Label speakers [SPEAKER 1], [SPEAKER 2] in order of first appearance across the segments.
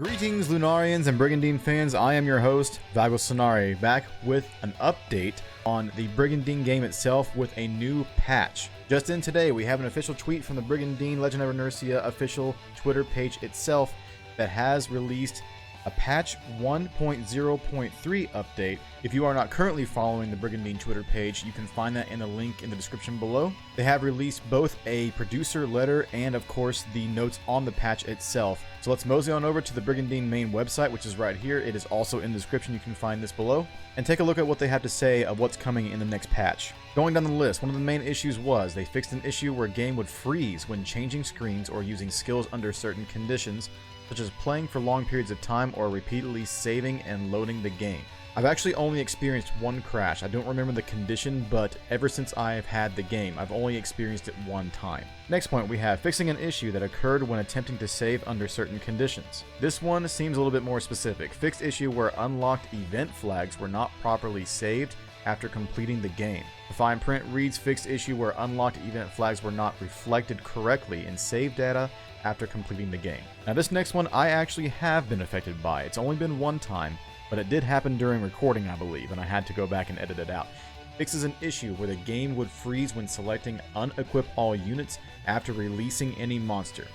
[SPEAKER 1] Greetings Lunarians and Brigandine fans, I am your host, VeracityTrigger, back with an update on the Brigandine game itself with a new patch. Just in today, we have an official tweet from the Brigandine Legend of Runersia official Twitter page itself that has released a patch 1.0.3 update. If you are not currently following the Brigandine Twitter page, you can find that in the link in the description below. They have released both a producer letter and of course the notes on the patch itself. So let's mosey on over to the Brigandine main website, which is right here. It is also in the description, you can find this below. And take a look at what they have to say of what's coming in the next patch. Going down the list, one of the main issues was they fixed an issue where game would freeze when changing screens or using skills under certain conditions, such as playing for long periods of time or repeatedly saving and loading the game. I've actually only experienced one crash. I don't remember the condition, but ever since I've had the game, I've only experienced it one time. Next point, we have fixing an issue that occurred when attempting to save under certain conditions. This one seems a little bit more specific. Fixed issue where unlocked event flags were not properly saved after completing the game. The fine print reads fixed issue where unlocked event flags were not reflected correctly in save data after completing the game. Now this next one I actually have been affected by. It's only been one time, but it did happen during recording, I believe, and I had to go back and edit it out. Fixes an issue where the game would freeze when selecting unequip all units after releasing any monster.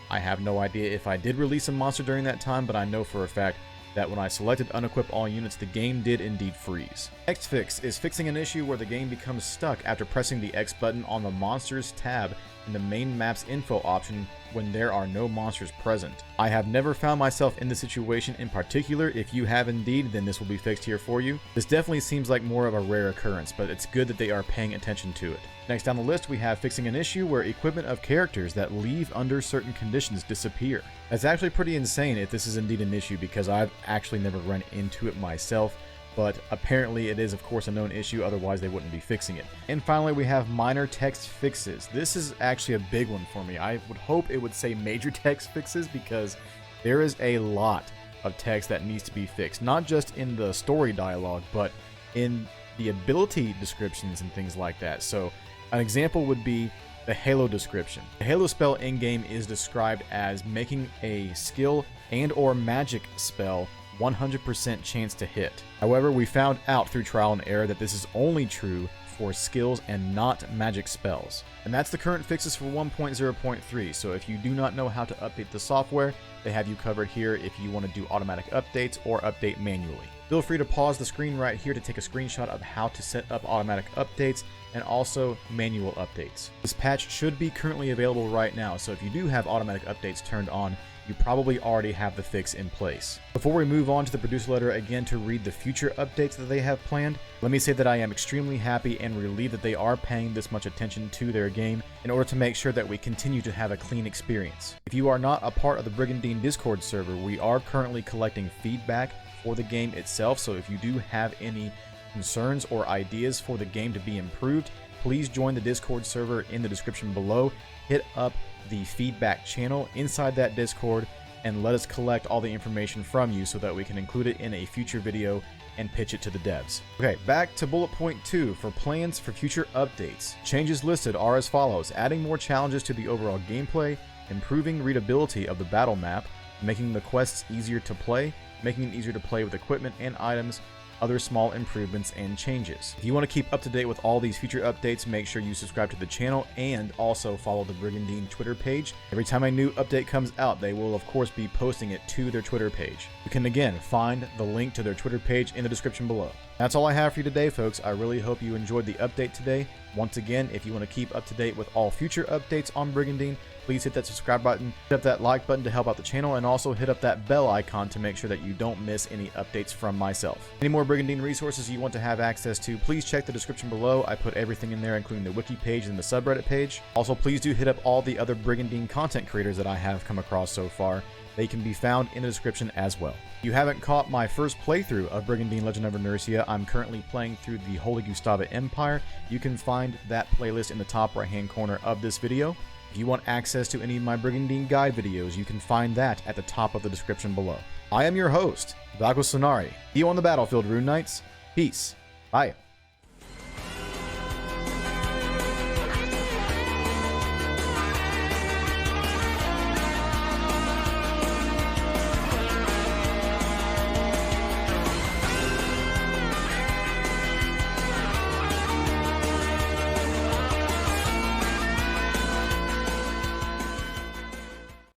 [SPEAKER 1] I have no idea if I did release a monster during that time, but I know for a fact that when I selected unequip all units, the game did indeed freeze. Next fix is fixing an issue where the game becomes stuck after pressing the X button on the monsters tab in the main map's info option when there are no monsters present. I have never found myself in this situation in particular. If you have indeed, then this will be fixed here for you. This definitely seems like more of a rare occurrence, but it's good that they are paying attention to it. Next down the list, we have fixing an issue where equipment of characters that leave under certain conditions disappear. That's actually pretty insane if this is indeed an issue, because I've actually never run into it myself. But apparently it is of course a known issue, otherwise they wouldn't be fixing it. And finally we have minor text fixes. This is actually a big one for me. I would hope it would say major text fixes, because there is a lot of text that needs to be fixed. Not just in the story dialogue, but in the ability descriptions and things like that. So an example would be the Halo description. The Halo spell in-game is described as making a skill and or magic spell 100% chance to hit. However, we found out through trial and error that this is only true for skills and not magic spells. And that's the current fixes for 1.0.3, so if you do not know how to update the software, they have you covered here if you want to do automatic updates or update manually. Feel free to pause the screen right here to take a screenshot of how to set up automatic updates and also manual updates. This patch should be currently available right now, so if you do have automatic updates turned on, you probably already have the fix in place. Before we move on to the producer letter again to read the future updates that they have planned, let me say that I am extremely happy and relieved that they are paying this much attention to their game in order to make sure that we continue to have a clean experience. If you are not a part of the Brigandine Discord server, we are currently collecting feedback for the game itself, so if you do have any concerns or ideas for the game to be improved, please join the Discord server in the description below. Hit up the feedback channel inside that Discord and let us collect all the information from you so that we can include it in a future video and pitch it to the devs. Okay, back to bullet point 2 for plans for future updates. Changes listed are as follows: adding more challenges to the overall gameplay, improving readability of the battle map, making the quests easier to play, making it easier to play with equipment and items, other small improvements and changes. If you want to keep up to date with all these future updates, make sure you subscribe to the channel and also follow the Brigandine Twitter page. Every time a new update comes out, they will of course be posting it to their Twitter page. You can again find the link to their Twitter page in the description below. That's all I have for you today, folks. I really hope you enjoyed the update today. Once again, if you want to keep up to date with all future updates on Brigandine, please hit that subscribe button, hit up that like button to help out the channel, and also hit up that bell icon to make sure that you don't miss any updates from myself. Any more Brigandine resources you want to have access to, please check the description below. I put everything in there, including the wiki page and the subreddit page. Also, please do hit up all the other Brigandine content creators that I have come across so far. They can be found in the description as well. If you haven't caught my first playthrough of Brigandine Legend of Runersia, I'm currently playing through the Holy Gustava Empire. You can find that playlist in the top right hand corner of this video. If you want access to any of my Brigandine Guide videos, you can find that at the top of the description below. I am your host, VeracityTrigger. See you on the battlefield, Rune Knights. Peace. Bye.